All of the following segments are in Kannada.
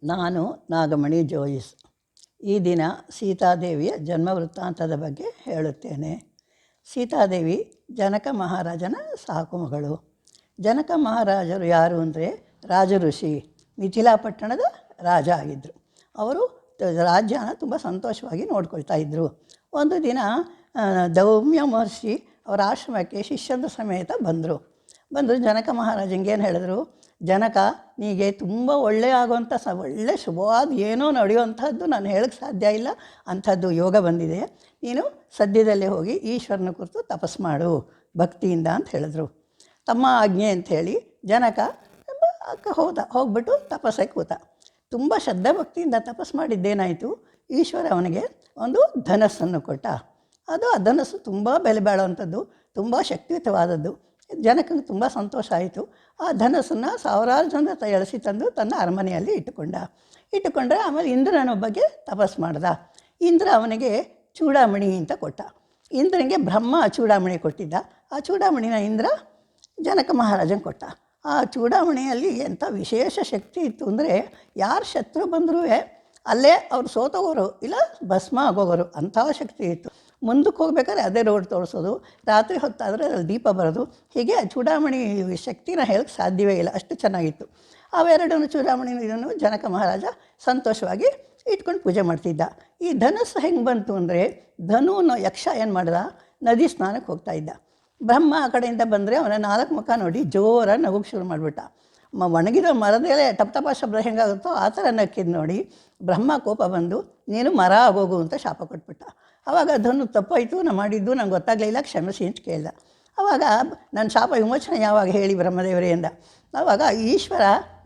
ನಾನು ನಾಗಮಣಿ ಜೋಯಿಸ್. ಈ ದಿನ ಸೀತಾದೇವಿಯ ಜನ್ಮ ವೃತ್ತಾಂತದ ಬಗ್ಗೆ ಹೇಳುತ್ತೇನೆ. ಸೀತಾದೇವಿ ಜನಕ ಮಹಾರಾಜನ ಸಾಕು ಮಗಳು. ಜನಕ ಮಹಾರಾಜರು ಯಾರು ಅಂದರೆ ರಾಜ ಋಷಿ, ಮಿಥಿಲಾ ಪಟ್ಟಣದ ರಾಜ ಆಗಿದ್ದರು. ಅವರು ರಾಜ್ಯನ ತುಂಬ ಸಂತೋಷವಾಗಿ ನೋಡ್ಕೊಳ್ತಾ ಇದ್ದರು. ಒಂದು ದಿನ ದೌಮ್ಯ ಮಹರ್ಷಿ ಅವರ ಆಶ್ರಮಕ್ಕೆ ಶಿಷ್ಯರ ಸಮೇತ ಬಂದರು. ಜನಕ ಮಹಾರಾಜಂಗೆ ಏನು ಹೇಳಿದ್ರು, ಜನಕ, ನೀಗೆ ತುಂಬ ಒಳ್ಳೆಯ ಆಗುವಂಥ ಒಳ್ಳೆ ಶುಭವಾದ ಏನೋ ನಡೆಯುವಂಥದ್ದು ನಾನು ಹೇಳಕ್ಕೆ ಸಾಧ್ಯ ಇಲ್ಲ, ಅಂಥದ್ದು ಯೋಗ ಬಂದಿದೆ. ನೀನು ಸದ್ಯದಲ್ಲೇ ಹೋಗಿ ಈಶ್ವರನ ಕುರಿತು ತಪಸ್ಸು ಮಾಡು ಭಕ್ತಿಯಿಂದ ಅಂತ ಹೇಳಿದ್ರು. ತಮ್ಮ ಆಜ್ಞೆ ಅಂಥೇಳಿ ಜನಕ ಹೋಗ್ಬಿಟ್ಟು ತಪಸ್ಸಕ್ಕೆ ಕೂತ. ತುಂಬ ಶ್ರದ್ಧಾ ಭಕ್ತಿಯಿಂದ ತಪಸ್ಸು ಮಾಡಿದ್ದೇನಾಯಿತು, ಈಶ್ವರ ಅವನಿಗೆ ಒಂದು ಧನಸ್ಸನ್ನು ಕೊಟ್ಟ. ಅದು ಆ ಧನಸ್ಸು ತುಂಬ ಬೆಲೆ ಬಾಳುವಂಥದ್ದು, ತುಂಬ ಶಕ್ತಿಯುತವಾದದ್ದು. ಜನಕನಿಗೆ ತುಂಬ ಸಂತೋಷ ಆಯಿತು. ಆ ಧನಸ್ಸನ್ನು ಸಾವಿರಾರು ಜನ ಎಳಿಸಿ ತಂದು ತನ್ನ ಅರಮನೆಯಲ್ಲಿ ಇಟ್ಟುಕೊಂಡ್ರೆ ಆಮೇಲೆ ಇಂದ್ರನ ಬಗ್ಗೆ ತಪಸ್ಸು ಮಾಡ್ದ. ಇಂದ್ರ ಅವನಿಗೆ ಚೂಡಾಮಣಿ ಅಂತ ಕೊಟ್ಟ. ಇಂದ್ರನಿಗೆ ಬ್ರಹ್ಮ ಚೂಡಾಮಣಿ ಕೊಟ್ಟಿದ್ದ. ಆ ಚೂಡಾಮಣಿನ ಇಂದ್ರ ಜನಕ ಮಹಾರಾಜನ ಕೊಟ್ಟ. ಆ ಚೂಡಾಮಣಿಯಲ್ಲಿ ಎಂಥ ವಿಶೇಷ ಶಕ್ತಿ ಇತ್ತು ಅಂದರೆ, ಯಾರು ಶತ್ರು ಬಂದರೂ ಅಲ್ಲೇ ಅವ್ರು ಸೋತೋಗೋರು, ಇಲ್ಲ ಭಸ್ಮ ಆಗೋಗೋರು, ಅಂಥ ಶಕ್ತಿ ಇತ್ತು. ಮುಂದಕ್ಕೆ ಹೋಗ್ಬೇಕಾದ್ರೆ ಅದೇ ರೋಡ್ ತೋರಿಸೋದು, ರಾತ್ರಿ ಹೊತ್ತಾದರೆ ಅದ್ರಲ್ಲಿ ದೀಪ ಬರೋದು. ಹೀಗೆ ಚೂಡಾಮಣಿ ಶಕ್ತಿನ ಹೇಳಕ್ಕೆ ಸಾಧ್ಯವೇ ಇಲ್ಲ, ಅಷ್ಟು ಚೆನ್ನಾಗಿತ್ತು. ಅವೆರಡನ್ನು ಚೂಡಾಮಣಿ ಇದನ್ನು ಜನಕ ಮಹಾರಾಜ ಸಂತೋಷವಾಗಿ ಇಟ್ಕೊಂಡು ಪೂಜೆ ಮಾಡ್ತಿದ್ದ. ಈ ಧನಸ್ಸು ಹೆಂಗೆ ಬಂತು ಅಂದರೆ, ಧನುನ ಯಕ್ಷ ಏನು ಮಾಡ್ದ, ನದಿ ಸ್ನಾನಕ್ಕೆ ಹೋಗ್ತಾ ಇದ್ದ. ಬ್ರಹ್ಮ ಆ ಕಡೆಯಿಂದ ಬಂದರೆ ಅವನ 4 ಮುಖ ನೋಡಿ ಜೋರಾಗಿ ನಗೋಕ್ಕೆ ಶುರು ಮಾಡಿಬಿಟ್ಟ. ಒಣಗಿದ ಮರದಲ್ಲೇ ಟಪ್ಟಪ ಶಬ್ದ ಹೆಂಗಾಗುತ್ತೋ ಆ ಥರ ನಕ್ಕಿದ್ದು ನೋಡಿ ಬ್ರಹ್ಮ ಕೋಪ ಬಂದು, ನೀನು ಮರ ಆಗೋಗು ಅಂತ ಶಾಪ ಕೊಟ್ಬಿಟ್ಟ. ಆವಾಗ ಧನು ತಪ್ಪಾಯಿತು, ನಾನು ಮಾಡಿದ್ದು ನಂಗೆ ಗೊತ್ತಾಗಲಿಲ್ಲ, ಕ್ಷಮಿಸಿ ಅಂತ ಕೇಳ್ದ. ಆವಾಗ ನನ್ನ ಶಾಪ ವಿಮೋಚನೆ ಯಾವಾಗ ಹೇಳಿ ಬ್ರಹ್ಮದೇವರೇ ಎಂದ. ಆವಾಗ ಈಶ್ವರ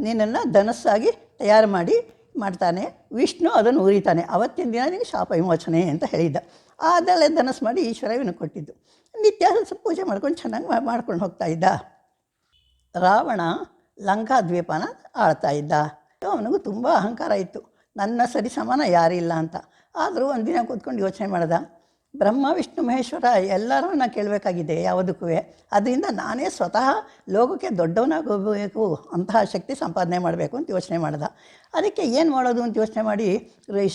ನಿನ್ನನ್ನು ಧನಸ್ಸಾಗಿ ತಯಾರು ಮಾಡ್ತಾನೆ, ವಿಷ್ಣು ಅದನ್ನು ಉರಿತಾನೆ, ಅವತ್ತಿನ ದಿನ ನಿನಗೆ ಶಾಪ ವಿಮೋಚನೆ ಅಂತ ಹೇಳಿದ್ದ. ಅದಲ್ಲೇ ಧನಸ್ಸು ಮಾಡಿ ಈಶ್ವರ ಇವನು ಕೊಟ್ಟಿದ್ದು. ನಿತ್ಯ ಪೂಜೆ ಮಾಡ್ಕೊಂಡು ಚೆನ್ನಾಗಿ ಮಾಡ್ಕೊಂಡು ಹೋಗ್ತಾ ಇದ್ದ. ರಾವಣ ಲಂಕಾ ದ್ವೀಪನ ಆಳ್ತಾ ಇದ್ದ. ಅವನಿಗೂ ತುಂಬ ಅಹಂಕಾರ ಇತ್ತು, ನನ್ನ ಸರಿ ಸಮಾನ ಯಾರಿಲ್ಲ ಅಂತ. ಆದರೂ ಒಂದಿನ ಕೂತ್ಕೊಂಡು ಯೋಚನೆ ಮಾಡ್ದ, ಬ್ರಹ್ಮ ವಿಷ್ಣು ಮಹೇಶ್ವರ ಎಲ್ಲರನ್ನ ಕೇಳಬೇಕಾಗಿದೆ ಯಾವುದಕ್ಕೂ, ಅದರಿಂದ ನಾನೇ ಸ್ವತಃ ಲೋಕಕ್ಕೆ ದೊಡ್ಡವನಾಗಬೇಕು, ಅಂತಹ ಶಕ್ತಿ ಸಂಪಾದನೆ ಮಾಡಬೇಕು ಅಂತ ಯೋಚನೆ ಮಾಡ್ದ. ಅದಕ್ಕೆ ಏನು ಮಾಡೋದು ಅಂತ ಯೋಚನೆ ಮಾಡಿ,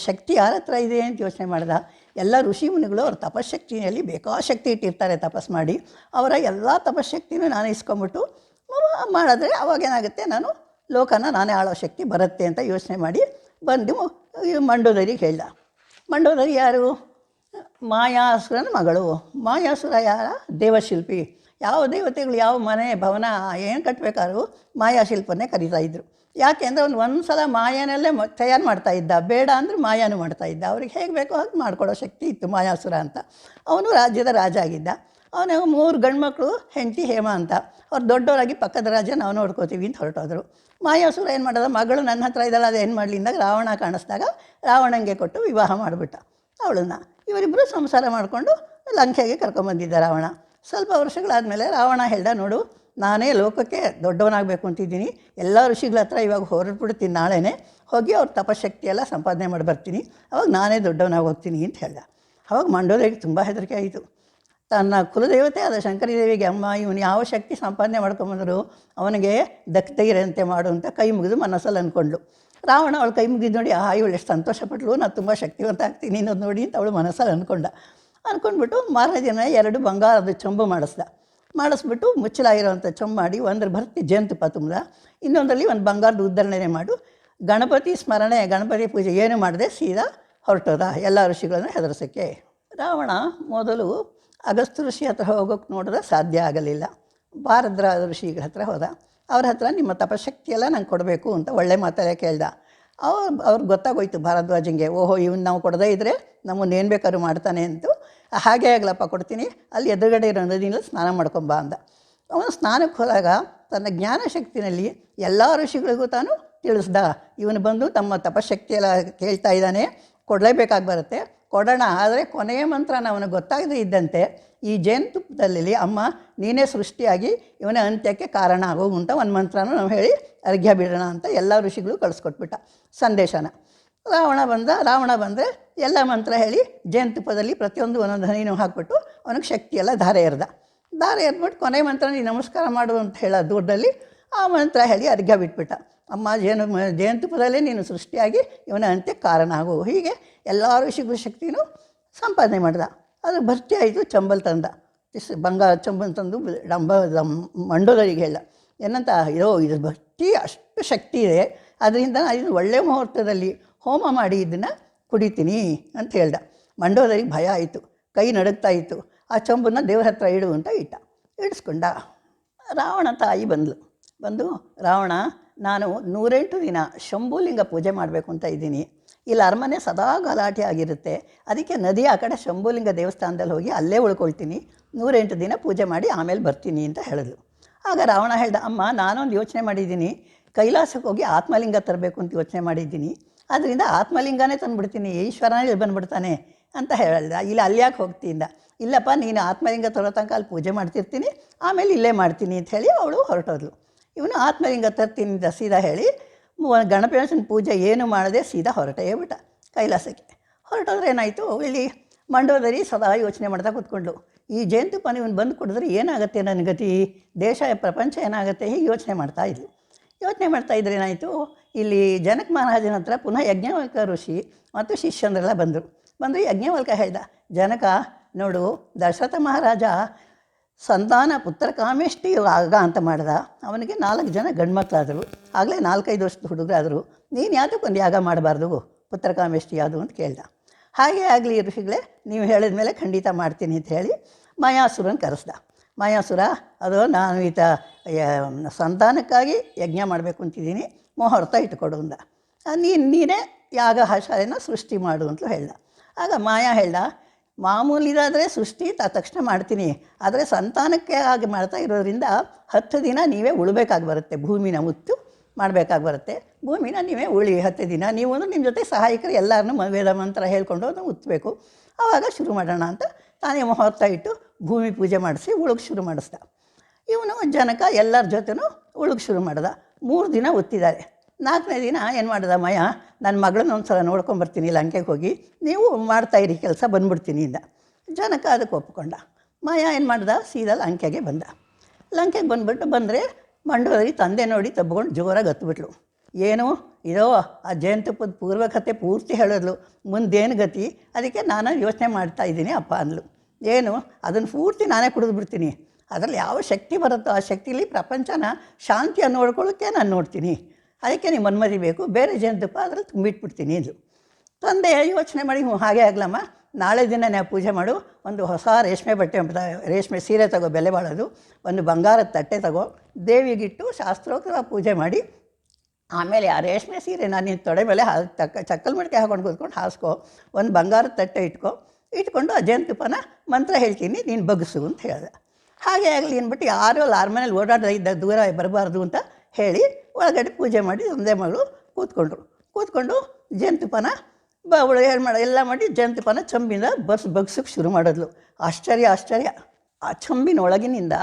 ಶಕ್ತಿ ಯಾರ ಹತ್ರ ಇದೆ ಅಂತ ಯೋಚನೆ ಮಾಡ್ದ. ಎಲ್ಲ ಋಷಿ ಮುನಿಗಳು ಅವ್ರ ತಪಶಕ್ತಿಯಲ್ಲಿ ಬೇಕಾಶಕ್ತಿ ಇಟ್ಟಿರ್ತಾರೆ, ತಪಸ್ಸು ಮಾಡಿ ಅವರ ಎಲ್ಲ ತಪಶಕ್ತಿನೂ ನಾನೇ ಇಸ್ಕೊಂಬಿಟ್ಟು ಮಾಡಿದ್ರೆ ಅವಾಗೇನಾಗುತ್ತೆ, ನಾನು ಲೋಕನ ನಾನೇ ಆಳೋ ಶಕ್ತಿ ಬರುತ್ತೆ ಅಂತ ಯೋಚನೆ ಮಾಡಿ ಬಂದು ಮಂಡೋದರಿಗೆ ಹೇಳ್ದ. ಮಂಡೋದರಿ ಯಾರು, ಮಾಯಾಸುರನ ಮಗಳು. ಮಾಯಾಸುರ ಯಾರ, ದೇವಶಿಲ್ಪಿ. ಯಾವ ದೇವತೆಗಳು ಯಾವ ಮನೆ ಭವನ ಏನು ಕಟ್ಟಬೇಕಾದ್ರೂ ಮಾಯಾಶಿಲ್ಪನ್ನೇ ಕರೀತಾಯಿದ್ರು. ಯಾಕೆಂದರೆ ಅವನು ಒಂದು ಸಲ ಮಾಯಾನಲ್ಲೇ ತಯಾರು ಮಾಡ್ತಾಯಿದ್ದ, ಬೇಡ ಅಂದರೆ ಮಾಯಾನು ಮಾಡ್ತಾಯಿದ್ದ. ಅವ್ರಿಗೆ ಹೇಗೆ ಬೇಕೋ ಹಾಗೆ ಮಾಡಿಕೊಡೋ ಶಕ್ತಿ ಇತ್ತು ಮಾಯಾಸುರ ಅಂತ. ಅವನು ರಾಜ್ಯದ ರಾಜ ಆಗಿದ್ದ. ಅವನಿಗೆ 3 ಗಂಡು ಮಕ್ಕಳು, ಹೆಂಡತಿ ಹೇಮ ಅಂತ. ಅವ್ರು ದೊಡ್ಡವರಾಗಿ ಪಕ್ಕದ ರಾಜ್ಯ ನಾವು ನೋಡ್ಕೋತೀವಿ ಅಂತ ಹೊರಟೋದ್ರು. ಮಾಯಾಸುರ ಏನು ಮಾಡೋದು, ಮಗಳು ನನ್ನ ಹತ್ರ ಇದ್ದಲ್ಲ, ಅದು ಏನು ಮಾಡಲಿ ಅಂದಾಗ ರಾವಣ ಕಾಣಿಸ್ದಾಗ ರಾವಣಂಗೆ ಕೊಟ್ಟು ವಿವಾಹ ಮಾಡಿಬಿಟ್ಟ ಅವಳನ್ನು. ಇವರಿಬ್ಬರು ಸಂಸಾರ ಮಾಡಿಕೊಂಡು ಲಂಕೆಗೆ ಕರ್ಕೊಂಬಂದಿದ್ದ ರಾವಣ. ಸ್ವಲ್ಪ ವರ್ಷಗಳಾದಮೇಲೆ ರಾವಣ ಹೇಳ್ದ, ನೋಡು, ನಾನೇ ಲೋಕಕ್ಕೆ ದೊಡ್ಡವನಾಗಬೇಕು ಅಂತಿದ್ದೀನಿ, ಎಲ್ಲ ಋಷಿಗಳ ಹತ್ರ ಇವಾಗ ಹೊರಟ್ಬಿಡ್ತೀನಿ, ನಾಳೆನೇ ಹೋಗಿ ಅವ್ರ ತಪಶಕ್ತಿಯೆಲ್ಲ ಸಂಪಾದನೆ ಮಾಡಿ ಬರ್ತೀನಿ, ಅವಾಗ ನಾನೇ ದೊಡ್ಡವನಾಗಿ ಹೋಗ್ತೀನಿ ಅಂತ ಹೇಳ್ದ. ಅವಾಗ ಮಂಡೋದರಿಗೆ ತುಂಬ ಹೆದರಿಕೆ ಆಯಿತು. ತನ್ನ ಕುಲದೇವತೆ ಆದ ಶಂಕರದೇವಿಗೆ, ಅಮ್ಮ ಇವನು ಯಾವ ಶಕ್ತಿ ಸಂಪಾದನೆ ಮಾಡ್ಕೊಂಬಂದರು, ಅವನಿಗೆ ದಕ್ತಗಿರಂತೆ ಮಾಡು ಅಂತ ಕೈ ಮುಗಿದು ಮನಸ್ಸಲ್ಲಿ ಅಂದ್ಕೊಂಡ್ಳು. ರಾವಣ ಅವಳು ಕೈ ಮುಗಿದು ನೋಡಿ, ಇವಳು ಎಷ್ಟು ಸಂತೋಷಪಟ್ಟಳು, ನಾನು ತುಂಬ ಶಕ್ತಿವಂತ ಆಗ್ತೀನಿ ಅನ್ನೋದು ನೋಡಿ ಅಂತ ಅವಳು ಮನಸ್ಸಲ್ಲಿ ಅಂದ್ಕೊಂಡ್ಬಿಟ್ಟು ಮಾರನೇ ದಿನ 2 ಬಂಗಾರದ ಚೊಂಬು ಮಾಡಿಸ್ಬಿಟ್ಟು ಮುಚ್ಚಲಾಗಿರೋವಂಥ ಚೊಂಬು ಮಾಡಿ ಒಂದ್ರ ಭರ್ತಿ ಜೇನುತುಪ್ಪ ತುಂಬ್ದ, ಇನ್ನೊಂದರಲ್ಲಿ ಒಂದು ಬಂಗಾರದ ಉದ್ಧರಣೆ ಮಾಡು, ಗಣಪತಿ ಸ್ಮರಣೆ, ಗಣಪತಿ ಪೂಜೆ ಏನು ಮಾಡದೆ ಸೀದಾ ಹೊರಟೋದ ಎಲ್ಲ ಋಷಿಗಳನ್ನು ಹೆದರ್ಸೋಕ್ಕೆ. ರಾವಣ ಮೊದಲು ಅಗಸ್ತ್ಯ ಋಷಿ ಹತ್ರ ಹೋಗೋಕ್ಕೆ ನೋಡಿದ್ರೆ ಸಾಧ್ಯ ಆಗಲಿಲ್ಲ. ಭಾರದ್ರ ಋಷಿಗಳ ಹತ್ರ ಹೋದ. ಅವ್ರ ಹತ್ರ ನಿಮ್ಮ ತಪಶಕ್ತಿಯೆಲ್ಲ ನಂಗೆ ಕೊಡಬೇಕು ಅಂತ ಒಳ್ಳೆ ಮಾತಲ್ಲೇ ಕೇಳ್ದ. ಅವ್ರಿಗೆ ಗೊತ್ತಾಗೋಯ್ತು ಭಾರದ್ವಾಜಂಗೆ, ಓಹೋ ಇವನು ನಾವು ಕೊಡದೇ ಇದ್ದರೆ ನಮ್ಮನ್ನೇನು ಬೇಕಾದ್ರೂ ಮಾಡ್ತಾನೆ ಅಂತು. ಹಾಗೇ ಆಗಲಪ್ಪ, ಕೊಡ್ತೀನಿ, ಅಲ್ಲಿ ಎದುರುಗಡೆ ಇರೋ ನದಿನಲ್ಲಿ ಸ್ನಾನ ಮಾಡ್ಕೊಂಬ ಅಂದ. ಅವನು ಸ್ನಾನಕ್ಕೆ ಹೋದಾಗ ತನ್ನ ಜ್ಞಾನಶಕ್ತಿನಲ್ಲಿ ಎಲ್ಲ ಋಷಿಗಳಿಗೂ ತಾನು ತಿಳಿಸ್ದ, ಇವನು ಬಂದು ತಮ್ಮ ತಪಶಕ್ತಿಯೆಲ್ಲ ಕೇಳ್ತಾ ಇದ್ದಾನೆ, ಕೊಡಲೇಬೇಕಾಗಿ ಬರುತ್ತೆ, ಕೊಡೋಣ. ಆದರೆ ಕೊನೆಯ ಮಂತ್ರನ ಅವನಿಗೆ ಗೊತ್ತಾಗದೇ ಇದ್ದಂತೆ ಈ ಜೇನುತುಪ್ಪದಲ್ಲಿ, ಅಮ್ಮ ನೀನೇ ಸೃಷ್ಟಿಯಾಗಿ ಇವನ ಅಂತ್ಯಕ್ಕೆ ಕಾರಣ ಆಗೋಗು ಅಂತ ಒಂದು ಮಂತ್ರನೂ ನಾವು ಹೇಳಿ ಅರ್ಘ್ಯ ಬಿಡೋಣ ಅಂತ ಎಲ್ಲ ಋಷಿಗಳು ಕಳಿಸ್ಕೊಟ್ಬಿಟ್ಟ ಸಂದೇಶನ. ರಾವಣ ಬಂದರೆ ಎಲ್ಲ ಮಂತ್ರ ಹೇಳಿ ಜೇನುತುಪ್ಪದಲ್ಲಿ ಪ್ರತಿಯೊಂದು ಒಂದೊಂದು ಹನಿನೂ ಹಾಕ್ಬಿಟ್ಟು ಅವನಿಗೆ ಶಕ್ತಿಯೆಲ್ಲ ಧಾರೆ ಎರೆದ್ಬಿಟ್ಟು ಕೊನೆಯ ಮಂತ್ರ ನೀನು ನಮಸ್ಕಾರ ಮಾಡು ಅಂತ ಹೇಳೋ ದೂರದಲ್ಲಿ ಆ ಮಂತ್ರ ಹೇಳಿ ಅರ್ಘ್ಯ ಬಿಟ್ಬಿಟ್ಟ. ಅಮ್ಮ ಜೇನುತುಪ್ಪದಲ್ಲೇ ನೀನು ಸೃಷ್ಟಿಯಾಗಿ ಇವನ ಅಂತ್ಯಕ್ಕೆ ಕಾರಣ ಆಗು. ಹೀಗೆ ಎಲ್ಲರೂ ಶಕ್ತಿನೂ ಸಂಪಾದನೆ ಮಾಡ್ದ. ಅದು ಭರ್ತಿ ಆಯಿತು. ಚಂಬಲ್ ತಂದ, ಬಂಗಾರ ಚಂಬಲ್ ತಂದು ಮಂಡೋದರಿಗೆ ಹೇಳ್ದ, ಏನಂತ, ಇದು ಭಕ್ತಿ ಅಷ್ಟು ಶಕ್ತಿ ಇದೆ, ಅದರಿಂದ ಇದು ಒಳ್ಳೆಯ ಮುಹೂರ್ತದಲ್ಲಿ ಹೋಮ ಮಾಡಿ ಇದನ್ನು ಕುಡಿತೀನಿ ಅಂತ ಹೇಳ್ದ. ಮಂಡೋದರಿಗೆ ಭಯ ಆಯಿತು, ಕೈ ನಡುಗ್ತಾ ಇತ್ತು. ಆ ಚಂಬನ್ನು ದೇವ್ರ ಹತ್ರ ಇಡು ಅಂತ ಇಡಿಸ್ಕೊಂಡ. ರಾವಣ ತಾಯಿ ಬಂದು, ರಾವಣ, ನಾನು 108 ದಿನ ಶಂಭುಲಿಂಗ ಪೂಜೆ ಮಾಡಬೇಕು ಅಂತ ಇದ್ದೀನಿ. ಇಲ್ಲಿ ಅರಮನೆ ಸದಾ ಗಲಾಟೆ ಆಗಿರುತ್ತೆ, ಅದಕ್ಕೆ ನದಿ ಆ ಕಡೆ ಶಂಭುಲಿಂಗ ದೇವಸ್ಥಾನದಲ್ಲಿ ಹೋಗಿ ಅಲ್ಲೇ ಉಳ್ಕೊಳ್ತೀನಿ, 108 ದಿನ ಪೂಜೆ ಮಾಡಿ ಆಮೇಲೆ ಬರ್ತೀನಿ ಅಂತ ಹೇಳಿದ್ಲು. ಆಗ ರಾವಣ ಹೇಳ್ದ, ಅಮ್ಮ, ನಾನೊಂದು ಯೋಚನೆ ಮಾಡಿದ್ದೀನಿ, ಕೈಲಾಸಕ್ಕೆ ಹೋಗಿ ಆತ್ಮಲಿಂಗ ತರಬೇಕು ಅಂತ ಯೋಚನೆ ಮಾಡಿದ್ದೀನಿ, ಆದ್ದರಿಂದ ಆತ್ಮಲಿಂಗನೇ ತಂದುಬಿಡ್ತೀನಿ, ಈಶ್ವರನೇ ಇಲ್ಲಿ ಬಂದುಬಿಡ್ತಾನೆ ಅಂತ ಹೇಳ್ದ. ಇಲ್ಲ, ಅಲ್ಲಿ ಯಾಕೆ ಹೋಗ್ತಿಂದ? ಇಲ್ಲಪ್ಪ, ನೀನು ಆತ್ಮಲಿಂಗ ತರೋ ತನಕ ಅಲ್ಲಿ ಪೂಜೆ ಮಾಡ್ತಿರ್ತೀನಿ, ಆಮೇಲೆ ಇಲ್ಲೇ ಮಾಡ್ತೀನಿ ಅಂತ ಹೇಳಿ ಅವಳು ಹೊರಟೋದ್ಲು. ಇವನು ಆತ್ಮಲಿಂಗ ತರ್ತೀನಿ ಅಂತ ಸೀದಾ ಹೇಳಿ ಗಣಪೇಶನ ಪೂಜೆ ಏನು ಮಾಡದೆ ಸೀದಾ ಹೊರಟೇ ಬಿಟ್ಟ ಕೈಲಾಸಕ್ಕೆ. ಹೊರಟೋದ್ರೆ ಏನಾಯಿತು, ಇಲ್ಲಿ ಮಂಡೋದರಿ ಸದಾ ಯೋಚನೆ ಮಾಡ್ತಾ ಕೂತ್ಕೊಂಡ್ಳು, ಈ ಜೇನುತುಪ್ಪ ಇವನು ಬಂದು ಕುಡಿದ್ರೆ ಏನಾಗುತ್ತೆ ನನ್ನ ಗತಿ, ದೇಶ ಪ್ರಪಂಚ ಏನಾಗುತ್ತೆ, ಹೀಗೆ ಯೋಚನೆ ಮಾಡ್ತಾಯಿದ್ಲು. ಯೋಚನೆ ಮಾಡ್ತಾಯಿದ್ರೆ ಏನಾಯಿತು, ಇಲ್ಲಿ ಜನಕ ಮಹಾರಾಜನ ಹತ್ರ ಪುನಃ ಯಜ್ಞವಲ್ಕ ಋಷಿ ಮತ್ತು ಶಿಷ್ಯಂದ್ರೆಲ್ಲ ಬಂದರು. ಯಜ್ಞವಲ್ಕ ಹೇಳ್ದ, ಜನಕ ನೋಡು, ದಶರಥ ಮಹಾರಾಜ ಸಂತಾನ ಪುತ್ರ ಕಾಮೇಷ್ಟಿ ಯಾಗ ಅಂತ ಮಾಡ್ದ, ಅವನಿಗೆ 4 ಜನ ಗಂಡ್ಮಕ್ಳಾದರು, ಆಗಲೇ 4-5 ವರ್ಷದ ಹುಡುಗರಾದರು, ನೀನು ಯಾವುದಕ್ಕೊಂದು ಯಾಗ ಮಾಡಬಾರ್ದು, ಪುತ್ರ ಕಾಮೇಷ್ಟಿ ಯಾವುದು ಅಂತ ಕೇಳ್ದ. ಹಾಗೆ ಆಗಲಿ ಋಷಿಗಳೇ, ನೀವು ಹೇಳಿದ ಮೇಲೆ ಖಂಡಿತ ಮಾಡ್ತೀನಿ ಅಂತ ಹೇಳಿ ಮಾಯಾಸುರನ ಕರೆಸ್ದ. ಮಾಯಾಸುರ, ಅದು ನಾನು ಸಂತಾನಕ್ಕಾಗಿ ಯಜ್ಞ ಮಾಡಬೇಕು ಅಂತಿದ್ದೀನಿ, ಮುಹೂರ್ತ ಇಟ್ಕೊಡು ಅಂದ. ನೀನೇ ಯಾಗ ಶಾಲೆನ ಸೃಷ್ಟಿ ಮಾಡು ಅಂತಲೂ ಹೇಳ್ದ. ಆಗ ಮಾಯಾ ಹೇಳ್ದ, ಮಾಮೂಲಿದಾದರೆ ಸೃಷ್ಟಿ ತಕ್ಷಣ ಮಾಡ್ತೀನಿ, ಆದರೆ ಸಂತಾನಕ್ಕೆ ಆಗಿ ಮಾಡ್ತಾ ಇರೋದ್ರಿಂದ 10 ದಿನ ನೀವೇ ಉಳಬೇಕಾಗಿ ಬರುತ್ತೆ, ಭೂಮಿನ ಉತ್ತು ಮಾಡಬೇಕಾಗಿ ಬರುತ್ತೆ, ಭೂಮಿನ ನೀವೇ ಉಳಿ 10 ದಿನ, ನೀವು ಅಂದರೆ ನಿಮ್ಮ ಜೊತೆ ಸಹಾಯಕರು ಎಲ್ಲರನ್ನೂ ವೇದ ಮಂತ್ರ ಹೇಳ್ಕೊಂಡು ಅದನ್ನು ಉತ್ತಬೇಕು, ಆವಾಗ ಶುರು ಮಾಡೋಣ ಅಂತ ತಾನೇ ಮುಹೂರ್ತ ಇಟ್ಟು ಭೂಮಿ ಪೂಜೆ ಮಾಡಿಸಿ ಉಳುಗೆ ಶುರು ಮಾಡಿಸ್ದ. ಇವನು ಜನಕ ಎಲ್ಲರ ಜೊತೆನೂ ಉಳುಗೆ ಶುರು ಮಾಡ್ದ. 3 ದಿನ ಒತ್ತಿದ್ದಾರೆ. 4ನೇ ದಿನ ಏನು ಮಾಡ್ದ ಮಯ, ನನ್ನ ಮಗಳನ್ನ ಒಂದು ಸಲ ನೋಡ್ಕೊಂಬರ್ತೀನಿ ಲಂಕೆಗೆ ಹೋಗಿ, ನೀವು ಮಾಡ್ತಾಯಿರಿ ಕೆಲಸ, ಬಂದ್ಬಿಡ್ತೀನಿ ಇಂದ. ಜನಕ ಅದಕ್ಕೆ ಒಪ್ಕೊಂಡ. ಮಾಯ ಏನು ಮಾಡ್ದ, ಸೀದಾ ಲಂಕೆಗೆ ಬಂದ. ಲಂಕೆಗೆ ಬಂದರೆ ಮಂಡೋದರಿ ತಂದೆ ನೋಡಿ ತಬ್ಕೊಂಡು ಜೋರಾಗಿ ಹತ್ಬಿಟ್ಲು. ಏನು ಇದೋ ಆ ಜೇನುತುಪ್ಪದ ಪೂರ್ವಕತೆ ಪೂರ್ತಿ ಹೇಳಿದ್ಲು, ಮುಂದೇನು ಗತಿ, ಅದಕ್ಕೆ ನಾನು ಯೋಚನೆ ಮಾಡ್ತಾಯಿದ್ದೀನಿ ಅಪ್ಪ ಅಂದ್ಲು. ಏನು, ಅದನ್ನು ಪೂರ್ತಿ ನಾನೇ ಕುಡಿದ್ಬಿಡ್ತೀನಿ, ಅದರಲ್ಲಿ ಯಾವ ಶಕ್ತಿ ಬರುತ್ತೋ ಆ ಶಕ್ತಿಲಿ ಪ್ರಪಂಚನ ಶಾಂತಿಯನ್ನು ನೋಡ್ಕೊಳ್ಳೋಕ್ಕೆ ನಾನು ನೋಡ್ತೀನಿ, ಅದಕ್ಕೆ ನೀವು ಅನುಮತಿ ಬೇಕು, ಬೇರೆ ಜೇನುತುಪ್ಪ ಅದರಲ್ಲಿ ತುಂಬಿಟ್ಬಿಡ್ತೀನಿ ಅಂದ್ಲು. ತಂದೆ ಯೋಚನೆ ಮಾಡಿ, ಹಾಗೆ ಆಗಲಮ್ಮ, ನಾಳೆ ದಿನ ನೀವು ಪೂಜೆ ಮಾಡು, ಒಂದು ಹೊಸ ರೇಷ್ಮೆ ಬಟ್ಟೆ, ರೇಷ್ಮೆ ಸೀರೆ ತಗೋ, ಬೆಲೆ ಬಾಳೋದು, ಒಂದು ಬಂಗಾರದ ತಟ್ಟೆ ತಗೋ, ದೇವಿಗಿಟ್ಟು ಶಾಸ್ತ್ರೋಕ್ತ ಪೂಜೆ ಮಾಡಿ, ಆಮೇಲೆ ಆ ರೇಷ್ಮೆ ಸೀರೆನ ನೀನು ತೊಡೆ ಮೇಲೆ ಚಕ್ಕಲ್ ಮಡಿಕೆ ಹಾಕೊಂಡು ಕೂತ್ಕೊಂಡು ಹಾಸ್ಕೊ, ಒಂದು ಬಂಗಾರದ ತಟ್ಟೆ ಇಟ್ಕೊಂಡು ಆ ಜೇನುತುಪ್ಪನ ಮಂತ್ರ ಹೇಳ್ತೀನಿ, ನೀನು ಬಗ್ಸು ಅಂತ ಹೇಳಿದೆ. ಹಾಗೆ ಆಗಲಿ ಅಂದ್ಬಿಟ್ಟು ಯಾರೂ ಅರಮನೇಲಿ ಓಡಾಡ್ದ ದೂರ ಬರಬಾರ್ದು ಅಂತ ಹೇಳಿ ಒಳಗಡೆ ಪೂಜೆ ಮಾಡಿ ತಂದೆ ಮಗಳು ಕೂತ್ಕೊಂಡು ಜೇನುತುಪ್ಪನ ಅವಳು ಎಲ್ಲ ಮಾಡಿ ಜೇನುತುಪ್ಪನ ಚಂಬಿಂದ ಬಗ್ಸೋಕ್ಕೆ ಶುರು ಮಾಡಿದ್ಲು. ಆಶ್ಚರ್ಯ, ಆ ಚಂಬಿನ ಒಳಗಿನಿಂದ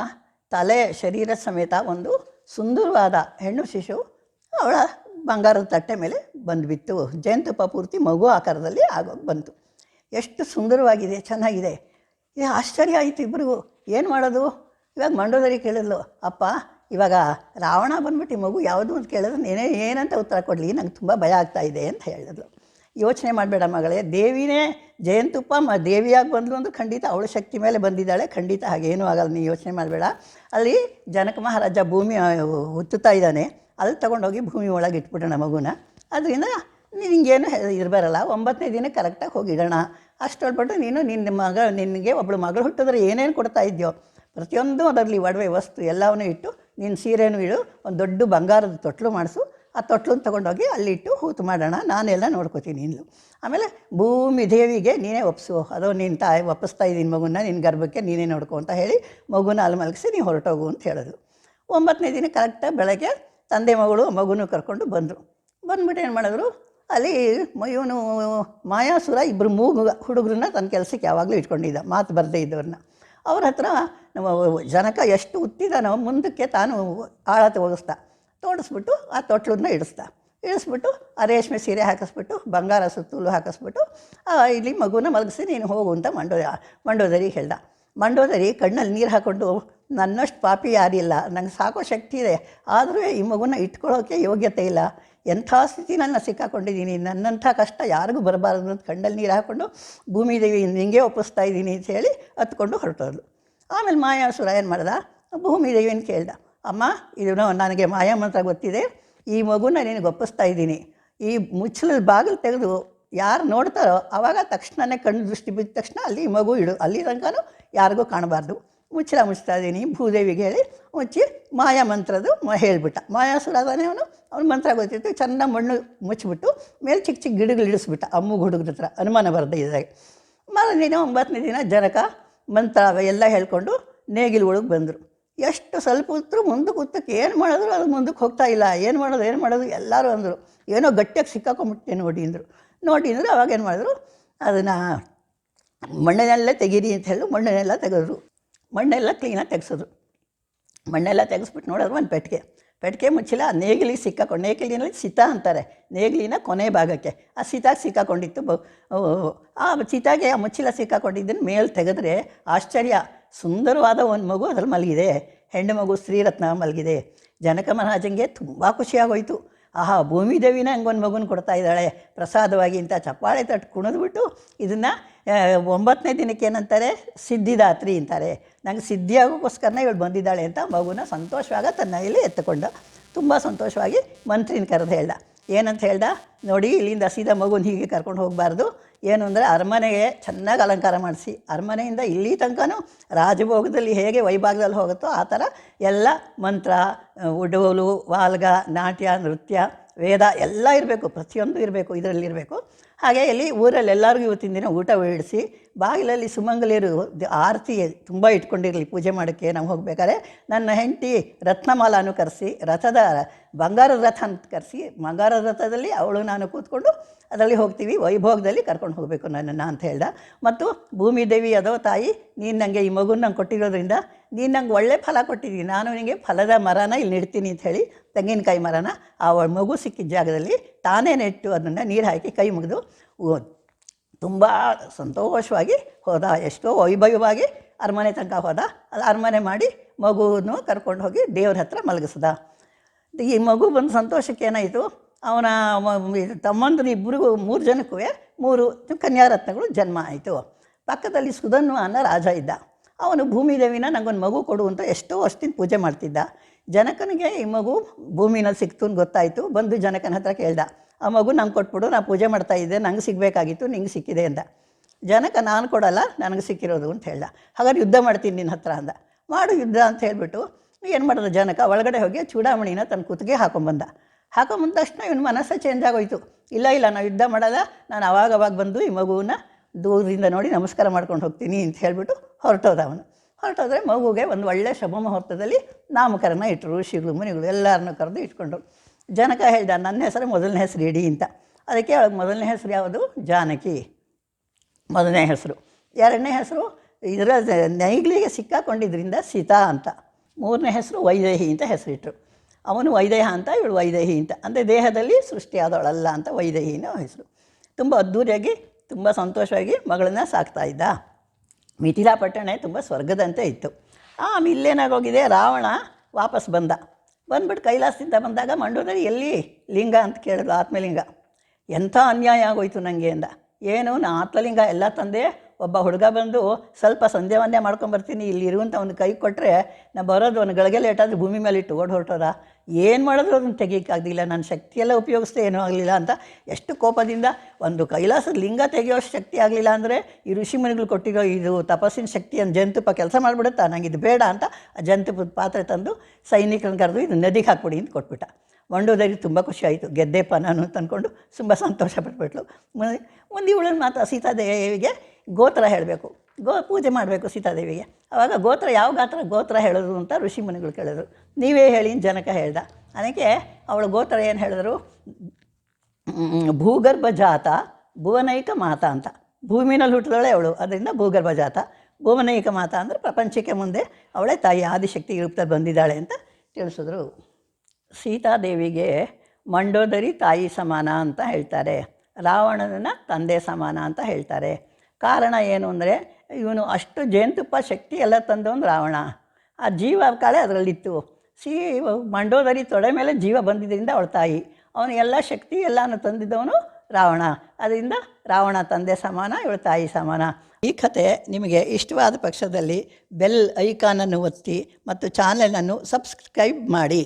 ತಲೆ ಶರೀರ ಸಮೇತ ಒಂದು ಸುಂದರವಾದ ಹೆಣ್ಣು ಶಿಶು ಅವಳ ಬಂಗಾರದ ತಟ್ಟೆ ಮೇಲೆ ಬಂದುಬಿತ್ತು. ಜೇನುತುಪ್ಪ ಪೂರ್ತಿ ಮಗು ಆಕಾರದಲ್ಲಿ ಆಗೋಗಿ ಬಂತು. ಎಷ್ಟು ಸುಂದರವಾಗಿದೆ, ಚೆನ್ನಾಗಿದೆ. ಇದು ಆಶ್ಚರ್ಯ ಆಯಿತು ಇಬ್ಬರಿಗೂ. ಏನು ಮಾಡೋದು? ಇವಾಗ ಮಂಡೋದರಿ ಕೇಳಿದ್ಲು, ಅಪ್ಪ ಇವಾಗ ರಾವಣ ಬಂದ್ಬಿಟ್ಟು ಮಗು ಯಾವುದು ಅಂತ ಕೇಳಿದ್ರೆ ಏನಂತ ಉತ್ತರ ಕೊಡಲಿ, ನಂಗೆ ತುಂಬ ಭಯ ಆಗ್ತಾಯಿದೆ ಅಂತ ಹೇಳಿದ್ಲು. ಯೋಚನೆ ಮಾಡಬೇಡ ಮಗಳೇ, ದೇವಿನೇ ಜೇನುತುಪ್ಪ ದೇವಿಯಾಗಿ ಬಂದಳು ಅಂದ್ರೆ ಖಂಡಿತ ಅವಳ ಶಕ್ತಿ ಮೇಲೆ ಬಂದಿದ್ದಾಳೆ, ಖಂಡಿತ ಹಾಗೇನೂ ಆಗಲ್ಲ, ನೀನು ಯೋಚನೆ ಮಾಡಬೇಡ. ಅಲ್ಲಿ ಜನಕ ಮಹಾರಾಜ ಭೂಮಿ ಹುತ್ತುತ್ತಾ ಇದ್ದಾನೆ, ಅಲ್ಲಿ ತೊಗೊಂಡೋಗಿ ಭೂಮಿ ಒಳಗೆ ಇಟ್ಬಿಡೋಣ ಮಗುನ, ಅದರಿಂದ ನಿನಗೇನು ಇರಬಾರಲ್ಲ. 9ನೇ ದಿನ ಕರೆಕ್ಟಾಗಿ ಹೋಗಿಡೋಣ. ಅಷ್ಟೊಳ್ಬಿಟ್ಟು ನೀನು ನಿನಗೆ ಒಬ್ಬಳು ಮಗಳು ಹುಟ್ಟಿದ್ರೆ ಏನೇನು ಕೊಡ್ತಾ ಇದ್ಯೋ ಪ್ರತಿಯೊಂದು ಅದರಲ್ಲಿ ಒಡವೆ ವಸ್ತು ಎಲ್ಲವನ್ನೂ ಇಟ್ಟು, ನೀನು ಸೀರೆನೂ ಇಡು, ಒಂದು ದೊಡ್ಡ ಬಂಗಾರದ ತೊಟ್ಲು ಮಾಡಿಸು, ಆ ತೊಟ್ಲನ್ನು ತೊಗೊಂಡೋಗಿ ಅಲ್ಲಿಟ್ಟು ಹೂತು ಮಾಡೋಣ, ನಾನೆಲ್ಲ ನೋಡ್ಕೋತೀನಿ ಇನ್ನು. ಆಮೇಲೆ ಭೂಮಿ ದೇವಿಗೆ ನೀನೇ ಒಪ್ಸು, ಅದು ನಿನ್ನ ತಾಯಿ ಒಪ್ಪಿಸ್ತಾ ಇದ್ದೀನಿ ಮಗುನ, ನಿನ್ನ ಗರ್ಭಕ್ಕೆ ನೀನೇ ನೋಡ್ಕೊ ಅಂತ ಹೇಳಿ ಮಗುನ ಅಲ್ಲಿ ಮಲಗಿಸಿ ನೀವು ಹೊರಟೋಗು ಅಂತ ಹೇಳಿದ್ರು. 9ನೇ ದಿನ ಕರೆಕ್ಟಾಗಿ ಬೆಳಗ್ಗೆ ತಂದೆ ಮಗುನೂ ಕರ್ಕೊಂಡು ಬಂದ್ಬಿಟ್ಟು ಏನು ಮಾಡಿದ್ರು, ಅಲ್ಲಿ ಇವನು ಮಾಯಾಸುರ ಇಬ್ಬರು ಹುಡುಗರನ್ನ ತನ್ನ ಕೆಲಸಕ್ಕೆ ಯಾವಾಗಲೂ ಇಟ್ಕೊಂಡಿದ್ದ, ಮಾತು ಬರದೇ ಇದ್ದವ್ರನ್ನ. ಅವ್ರ ಹತ್ರ ನಮ್ಮ ಜನಕ ಎಷ್ಟು ಉತ್ತಿದಾನೋ ಮುಂದಕ್ಕೆ ತಾನು ಆಳ ತೋಡಿಸ್ಬಿಟ್ಟು ಆ ತೊಟ್ಲನ್ನ ಇಳಿಸ್ಬಿಟ್ಟು ಆ ರೇಷ್ಮೆ ಸೀರೆ ಹಾಕಿಸ್ಬಿಟ್ಟು ಬಂಗಾರ ಸುತ್ತಲೂ ಹಾಕಿಸ್ಬಿಟ್ಟು ಇಲ್ಲಿ ಮಗುನ ಮಲಗಿಸಿ ನೀನು ಹೋಗು ಅಂತ ಮಂಡೋದರಿ ಹೇಳ್ದ. ಮಂಡೋದರಿ ಕಣ್ಣಲ್ಲಿ ನೀರು ಹಾಕ್ಕೊಂಡು ನನ್ನಷ್ಟು ಪಾಪಿ ಯಾರಿಲ್ಲ, ನಂಗೆ ಸಾಕೋ ಶಕ್ತಿ ಇದೆ, ಆದರೂ ಈ ಮಗುನ ಇಟ್ಕೊಳ್ಳೋಕ್ಕೆ ಯೋಗ್ಯತೆ ಇಲ್ಲ, ಎಂಥ ಸ್ಥಿತಿ ನನ್ನ ಸಿಕ್ಕಾಕೊಂಡಿದ್ದೀನಿ, ನನ್ನಂಥ ಕಷ್ಟ ಯಾರಿಗೂ ಬರಬಾರ್ದು ಅಂತ ಕಣ್ಣಲ್ಲಿ ನೀರು ಹಾಕ್ಕೊಂಡು ಭೂಮಿದೇವಿ ನಿಂಗೆ ಒಪ್ಪಿಸ್ತಾ ಇದ್ದೀನಿ ಅಂತ ಹೇಳಿ ಹತ್ಕೊಂಡು ಹೊರಟೋದು. ಆಮೇಲೆ ಮಾಯಾಸುರ ಏನು ಮಾಡ್ದ, ಭೂಮಿದೇವಿನ ಕೇಳ್ದ, ಅಮ್ಮ ಇದು ನನಗೆ ಮಾಯಾ ಮಂತ್ರ ಗೊತ್ತಿದೆ, ಈ ಮಗುನ ನಿನಗೆ ಒಪ್ಪಿಸ್ತಾ ಇದ್ದೀನಿ, ಈ ಮುಚ್ಚಲಲ್ಲಿ ಬಾಗಿಲು ತೆಗೆದು ಯಾರು ನೋಡ್ತಾರೋ ಆವಾಗ ತಕ್ಷಣವೇ ಕಣ್ಣು ದೃಷ್ಟಿ ಬಿದ್ದ ತಕ್ಷಣ ಅಲ್ಲಿ ಮಗು ಇಡು, ಅಲ್ಲಿ ತನಕನೂ ಯಾರಿಗೂ ಕಾಣಬಾರ್ದು, ಮುಚ್ಚುತ್ತಾ ಇದ್ದೀನಿ ಭೂದೇವಿಗೆ ಹೇಳಿ ಮುಚ್ಚಿ ಮಾಯಾ ಮಂತ್ರದ್ದು ಹೇಳಿಬಿಟ್ಟ. ಮಾಯಾಸುರ ಅದಾನೆ ಅವನು ಮಂತ್ರ ಗೊತ್ತಿತ್ತು, ಚೆನ್ನಾಗಿ ಮಣ್ಣು ಮುಚ್ಚಿಬಿಟ್ಟು ಮೇಲೆ ಚಿಕ್ಕ ಚಿಕ್ಕ ಗಿಡಗಳು ಇಳಿಸ್ಬಿಟ್ಟ ಅಮ್ಮು ಹುಡುಗರ ಹತ್ರ ಅನುಮಾನ ಬರದೇ ಇದ್ದಾಗ. ಮಾರನೇ 9ನೇ ದಿನ ಜನಕ ಮಂತ್ರ ಎಲ್ಲ ಹೇಳ್ಕೊಂಡು ನೇಗಿಲು ಒಳಗೆ ಬಂದರು. ಎಷ್ಟು ಸ್ವಲ್ಪ ಹೊತ್ತು ಮುಂದಕ್ಕೆ ಉತ್ತಕ್ಕೆ ಏನು ಮಾಡಿದ್ರು ಅದು ಮುಂದಕ್ಕೆ ಹೋಗ್ತಾ ಇಲ್ಲ, ಏನು ಮಾಡೋದು ಎಲ್ಲರೂ ಅಂದರು, ಏನೋ ಗಟ್ಟಿಯಾಗಿ ಸಿಕ್ಕಾಕೊಂಬಿಟ್ಟೆ ನೋಡಿ ಅಂದರು. ಅವಾಗ ಏನು ಮಾಡಿದ್ರು, ಅದನ್ನು ಮಣ್ಣನ್ನೆಲ್ಲ ತೆಗೀರಿ ಅಂತ ಹೇಳಿ ಮಣ್ಣನ್ನೆಲ್ಲ ತೆಗೆದ್ರು. ಮಣ್ಣೆಲ್ಲ ಕ್ಲೀನಾಗಿ ತೆಗೆಸಿದ್ರು. ಮಣ್ಣೆಲ್ಲ ತೆಗೆಸ್ಬಿಟ್ಟು ನೋಡಿದ್ರು ಒಂದು ಪೆಟ್ಟಿಗೆ ಮುಚ್ಚಿಲ್ಲ, ಆ ನೇಗಿಲಿಗೆ ಸಿಕ್ಕಾಕೊಂಡು, ನೇಗಿಲಿನಲ್ಲಿ ಸಿತ ಅಂತಾರೆ, ನೇಗಿಲಿನ ಕೊನೆ ಭಾಗಕ್ಕೆ ಆ ಸಿತಾಗೆ ಸಿಕ್ಕಾಕೊಂಡಿತ್ತು. ಆ ಸಿತಾಗೆ ಆ ಮುಚ್ಚಿಲ ಸಿಕ್ಕಾಕೊಂಡಿದ್ದನ್ನು ಮೇಲೆ ತೆಗೆದ್ರೆ ಆಶ್ಚರ್ಯ, ಸುಂದರವಾದ ಒಂದು ಮಗು ಅದ್ರಲ್ಲಿ ಮಲಗಿದೆ, ಹೆಣ್ಣು ಮಗು ಶ್ರೀರತ್ನ ಮಲಗಿದೆ. ಜನಕ ಮಹಾರಾಜಂಗೆ ತುಂಬ ಖುಷಿಯಾಗೋಯಿತು. ಆಹಾ, ಭೂಮಿದೇವಿನ ಹಂಗೊಂದು ಮಗುನ ಕೊಡ್ತಾ ಇದ್ದಾಳೆ ಪ್ರಸಾದವಾಗಿ ಅಂತ ಚಪ್ಪಾಳೆ ತಟ್ಟು ಕುಣಿದ್ಬಿಟ್ಟು ಇದನ್ನು 9ನೇ ದಿನಕ್ಕೆ ಏನಂತಾರೆ, ಸಿದ್ಧಿದಾತ್ರಿ ಅಂತಾರೆ. ನಂಗೆ ಸಿದ್ಧಿಯಾಗೋಕ್ಕೋಸ್ಕರನೇ ಇವಳು ಬಂದಿದ್ದಾಳೆ ಅಂತ ಮಗುನ ಸಂತೋಷವಾಗ ತನ್ನ ಇಲ್ಲಿ ಎತ್ತುಕೊಂಡ. ತುಂಬ ಸಂತೋಷವಾಗಿ ಮಂತ್ರಿನ ಕರೆದು ಹೇಳ್ದ. ಏನಂತ ಹೇಳ್ದ, ನೋಡಿ ಇಲ್ಲಿಂದ ಸೀದಾ ಮಗುನ ಹೀಗೆ ಕರ್ಕೊಂಡು ಹೋಗಬಾರ್ದು, ಏನು ಅಂದರೆ ಅರಮನೆಗೆ ಚೆನ್ನಾಗಿ ಅಲಂಕಾರ ಮಾಡಿಸಿ, ಅರಮನೆಯಿಂದ ಇಲ್ಲಿ ತನಕನೂ ರಾಜಭೋಗದಲ್ಲಿ ಹೇಗೆ ವೈಭಾಗದಲ್ಲಿ ಹೋಗುತ್ತೋ ಆ ಥರ ಎಲ್ಲ ಮಂತ್ರ, ಡೋಲು, ವಾಲ್ಗ, ನಾಟ್ಯ, ನೃತ್ಯ, ವೇದ ಎಲ್ಲ ಇರಬೇಕು, ಪ್ರತಿಯೊಂದು ಇರಬೇಕು, ಇದರಲ್ಲಿರಬೇಕು. ಹಾಗೆ ಇಲ್ಲಿ ಊರಲ್ಲಿ ಎಲ್ಲರಿಗೂ ಇವತ್ತಿನ ದಿನ ಊಟ ಬೇಡಿಸಿ, ಬಾಗಿಲಲ್ಲಿ ಸುಮಂಗಲಿಯರು ಆರತಿ ತುಂಬ ಇಟ್ಕೊಂಡಿರಲಿ ಪೂಜೆ ಮಾಡೋಕ್ಕೆ. ನಾವು ಹೋಗ್ಬೇಕಾದ್ರೆ ನನ್ನ ಹೆಂಡತಿ ರತ್ನಮಾಲಾನು ಕರೆಸಿ, ರಥದ ಬಂಗಾರದ ರಥ ಅಂತ ಕರೆಸಿ, ಬಂಗಾರದ ರಥದಲ್ಲಿ ಅವಳು ನಾನು ಕೂತ್ಕೊಂಡು ಅದರಲ್ಲಿ ಹೋಗ್ತೀವಿ, ವೈಭೋಗದಲ್ಲಿ ಕರ್ಕೊಂಡು ಹೋಗಬೇಕು ನನ್ನನ್ನು ಅಂತ ಹೇಳ್ದ. ಮತ್ತು ಭೂಮಿದೇವಿ ಅದೋ ತಾಯಿ, ನೀನು ನನಗೆ ಈ ಮಗುನ ನಂಗೆ ಕೊಟ್ಟಿರೋದ್ರಿಂದ ನೀನು ನಂಗೆ ಒಳ್ಳೆ ಫಲ ಕೊಟ್ಟಿದ್ದೀನಿ, ನಾನು ನಿನಗೆ ಫಲದ ಮರನ ಇಲ್ಲಿ ನೆಡ್ತೀನಿ ಅಂತ ಹೇಳಿ ತೆಂಗಿನಕಾಯಿ ಮರನ ಆ ಮಗು ಸಿಕ್ಕಿದ ಜಾಗದಲ್ಲಿ ತಾನೇ ನೆಟ್ಟು ಅದನ್ನು ನೀರು ಹಾಕಿ ಕೈ ಮುಗಿದು ತುಂಬ ಸಂತೋಷವಾಗಿ ಹೋದ. ಎಷ್ಟೋ ವೈಭವವಾಗಿ ಅರಮನೆ ತನಕ ಹೋದ. ಅಲ್ಲಿ ಅರಮನೆ ಮಾಡಿ ಮಗುವನ್ನು ಕರ್ಕೊಂಡು ಹೋಗಿ ದೇವ್ರ ಹತ್ರ ಮಲಗಿಸ್ದ. ಈ ಮಗು ಬಂದು ಸಂತೋಷಕ್ಕೆ ಏನಾಯಿತು, ಅವನ ತಮ್ಮಂದ್ರು ಇಬ್ಬರಿಗೂ 3 ಜನಕ್ಕೂ 3 ಕನ್ಯಾರತ್ನಗಳು ಜನ್ಮ ಆಯಿತು. ಪಕ್ಕದಲ್ಲಿ ಸುಧನ್ವ ಅನ್ನೋ ರಾಜ ಇದ್ದ. ಅವನು ಭೂಮಿದೇವಿನ ನನಗೊಂದು ಮಗು ಕೊಡು ಅಂತ ಎಷ್ಟೋ ವರ್ಷದಿಂದ ಪೂಜೆ ಮಾಡ್ತಿದ್ದ. ಜನಕನಿಗೆ ಈ ಮಗು ಭೂಮಿನಲ್ಲಿ ಸಿಕ್ತು ಅಂತ ಗೊತ್ತಾಯಿತು. ಬಂದು ಜನಕನ ಹತ್ರ ಕೇಳ್ದ, ಆ ಮಗು ನಂಗೆ ಕೊಟ್ಬಿಡು, ನಾನು ಪೂಜೆ ಮಾಡ್ತಾಯಿದ್ದೆ, ನಂಗೆ ಸಿಗಬೇಕಾಗಿತ್ತು, ನಿಂಗೆ ಸಿಕ್ಕಿದೆ ಅಂದ. ಜನಕ ನಾನು ಕೊಡಲ್ಲ, ನನಗೆ ಸಿಕ್ಕಿರೋದು ಅಂತ ಹೇಳ್ದ. ಹಾಗಾದ್ರೆ ಯುದ್ಧ ಮಾಡ್ತೀನಿ ನಿನ್ನ ಹತ್ರ ಅಂದ. ಮಾಡು ಯುದ್ಧ ಅಂತ ಹೇಳಿಬಿಟ್ಟು ಏನು ಮಾಡೋದು, ಜನಕ ಒಳಗಡೆ ಹೋಗಿ ಚೂಡಾಮಣಿನ ತನ್ನ ಕುತ್ತಿಗೆ ಹಾಕೊಂಬಂದ ತಕ್ಷಣ ಇವನ ಮನಸ್ಸು ಚೇಂಜ್ ಆಗೋಯ್ತು. ಇಲ್ಲ ನಾವು ಯುದ್ಧ ಮಾಡಲ್ಲ, ನಾನು ಅವಾಗ ಬಂದು ಈ ಮಗುವನ್ನ ದೂರದಿಂದ ನೋಡಿ ನಮಸ್ಕಾರ ಮಾಡ್ಕೊಂಡು ಹೋಗ್ತೀನಿ ಅಂತ ಹೇಳಿಬಿಟ್ಟು ಹೊರಟೋದ್ರೆ ಮಗುಗೆ ಒಂದು ಒಳ್ಳೆಯ ಶುಭ ಮುಹೂರ್ತದಲ್ಲಿ ನಾಮಕರಣ ಇಟ್ಟರು. ಋಷಿಗಳು ಮುನಿಗಳು ಎಲ್ಲರನ್ನೂ ಕರೆದು ಇಟ್ಕೊಂಡ್ರು. ಜನಕ ಹೇಳ್ದ, ನನ್ನ ಹೆಸರು ಮೊದಲನೇ ಹೆಸರು ಇಡಿ ಅಂತ. ಅದಕ್ಕೆ ಅವಳಿಗೆ ಮೊದಲನೇ ಹೆಸರು ಯಾವುದು, ಜಾನಕಿ ಮೊದಲನೇ ಹೆಸರು. 2ನೇ ಹೆಸರು ಇದರ ನೈಗ್ಲಿಗೆ ಸಿಕ್ಕಾಕೊಂಡಿದ್ದರಿಂದ ಸೀತಾ ಅಂತ. 3ನೇ ಹೆಸರು ವೈದೇಹಿ ಅಂತ ಹೆಸರಿಟ್ಟರು. ಅವನು ವೈದೇಹ ಅಂತ, ಇವಳು ವೈದೇಹಿ ಅಂತ. ಅಂದರೆ ದೇಹದಲ್ಲಿ ಸೃಷ್ಟಿಯಾದವಳಲ್ಲ ಅಂತ ವೈದೇಹಿನ ಹೆಸರು. ತುಂಬ ಅದ್ಧೂರಿಯಾಗಿ ತುಂಬ ಸಂತೋಷವಾಗಿ ಮಗಳನ್ನ ಸಾಕ್ತಾ ಇದ್ದ. ಮಿಥಿಲಾ ಪಟ್ಟಣ ತುಂಬ ಸ್ವರ್ಗದಂತೆ ಇತ್ತು. ಇಲ್ಲೇನಾಗೋಗಿದೆ, ರಾವಣ ವಾಪಸ್ ಬಂದ್ಬಿಟ್ಟು ಕೈಲಾಸದಿಂದ ಬಂದಾಗ ಮಂಡೋದರಿ ಎಲ್ಲಿ ಲಿಂಗ ಅಂತ ಕೇಳಿದ್ರು, ಆತ್ಮಲಿಂಗ. ಎಂಥ ಅನ್ಯಾಯ ಆಗೋಯ್ತು ನನಗೆ ಅಂದ. ಏನು, ನಾ ಆತ್ಮಲಿಂಗ ಎಲ್ಲ ತಂದೆ, ಒಬ್ಬ ಹುಡುಗ ಬಂದು ಸ್ವಲ್ಪ ಸಂಧ್ಯಾವಂದ್ಯ ಮಾಡ್ಕೊಂಬರ್ತೀನಿ, ಇಲ್ಲಿ ಇರುವಂಥ ಒಂದು ಕೈ ಕೊಟ್ಟರೆ ನಾ ಬರೋದು ಒಂದು ಗಳಿಗೆ ಲೇಟಾದರೆ ಭೂಮಿ ಮೇಲೆ ಇಟ್ಟು ಹೊರಟೋದ, ಏನು ಮಾಡಿದ್ರು ಅದನ್ನು ತೆಗಿಯೋಕ್ಕಾಗಲಿಲ್ಲ, ನನ್ನ ಶಕ್ತಿಯೆಲ್ಲ ಉಪಯೋಗಿಸ್ದೆ ಏನೂ ಆಗಲಿಲ್ಲ ಅಂತ ಎಷ್ಟು ಕೋಪದಿಂದ. ಒಂದು ಕೈಲಾಸದ ಲಿಂಗ ತೆಗೆಯೋಷ್ಟು ಶಕ್ತಿ ಆಗಲಿಲ್ಲ ಅಂದರೆ ಈ ಋಷಿ ಮುನಿಗಳು ಕೊಟ್ಟಿರೋ ಇದು ತಪಸ್ಸಿನ ಶಕ್ತಿ ಅಂತ ಜಂತುಪ ಕೆಲಸ ಮಾಡಿಬಿಡುತ್ತಾ, ನನಗೆ ಇದು ಬೇಡ ಅಂತ ಆ ಜಂತುಪದ ಪಾತ್ರೆ ತಂದು ಸೈನಿಕರನ್ನು ಕರೆದು ಇದು ನದಿಗೆ ಹಾಕ್ಬಿಡಿ ಅಂತ ಕೊಟ್ಬಿಟ್ಟ. ಮಂಡೋದರಿ ತುಂಬ ಖುಷಿ ಆಯಿತು, ಗೆದ್ದೆಪ್ಪ ನಾನು ತಂದ್ಕೊಂಡು ತುಂಬ ಸಂತೋಷ ಪಟ್ಬಿಟ್ಲು. ಮುಂದೆ ಇವಳನ್ನು ಮಾತ್ರ ಸೀತಾದೇವಿಗೆ ಗೋತ್ರ ಹೇಳಬೇಕು, ಪೂಜೆ ಮಾಡಬೇಕು ಸೀತಾದೇವಿಗೆ. ಆವಾಗ ಗೋತ್ರ ಹೇಳಿದ್ರು ಅಂತ ಋಷಿ ಮುನಿಗಳು ಕೇಳಿದ್ರು. ನೀವೇ ಹೇಳಿ ಜನಕ ಹೇಳ್ದ. ಅದಕ್ಕೆ ಅವಳ ಗೋತ್ರ ಏನು ಹೇಳಿದ್ರು, ಭೂಗರ್ಭ ಜಾತ ಭುವನೈಕ ಮಾತಾ ಅಂತ. ಭೂಮಿನಲ್ಲಿ ಹುಟ್ಟಿದವಳೆ ಅವಳು, ಅದರಿಂದ ಭೂಗರ್ಭ ಜಾತ. ಭುವನೈಕ ಮಾತಾ ಅಂದರೆ ಪ್ರಪಂಚಕ್ಕೆ ಮುಂದೆ ಅವಳೇ ತಾಯಿ ಆದಿಶಕ್ತಿ ರೂಪದಲ್ಲಿ ಬಂದಿದ್ದಾಳೆ ಅಂತ ತಿಳಿಸಿದ್ರು. ಸೀತಾದೇವಿಗೆ ಮಂಡೋದರಿ ತಾಯಿ ಸಮಾನ ಅಂತ ಹೇಳ್ತಾರೆ, ರಾವಣನ ತಂದೆ ಸಮಾನ ಅಂತ ಹೇಳ್ತಾರೆ. ಕಾರಣ ಏನು ಅಂದರೆ, ಇವನು ಅಷ್ಟು ಜೇನುತುಪ್ಪ ಶಕ್ತಿ ಎಲ್ಲ ತಂದವನು ರಾವಣ. ಆ ಜೀವ ಕಾಳೆ ಅದರಲ್ಲಿತ್ತು. ಮಂಡೋದರಿ ತೊಡೆ ಮೇಲೆ ಜೀವ ಬಂದಿದ್ದರಿಂದ ಅವಳ ತಾಯಿ, ಅವನು ಎಲ್ಲ ಶಕ್ತಿ ಎಲ್ಲನೂ ತಂದಿದ್ದವನು ರಾವಣ. ಅದರಿಂದ ರಾವಣ ತಂದೆ ಸಮಾನ, ಇವಳ ತಾಯಿ ಸಮಾನ. ಈ ಕಥೆ ನಿಮಗೆ ಇಷ್ಟವಾದ ಪಕ್ಷದಲ್ಲಿ ಬೆಲ್ ಐಕಾನನ್ನು ಒತ್ತಿ ಮತ್ತು ಚಾನೆಲನ್ನು ಸಬ್ಸ್ಕ್ರೈಬ್ ಮಾಡಿ.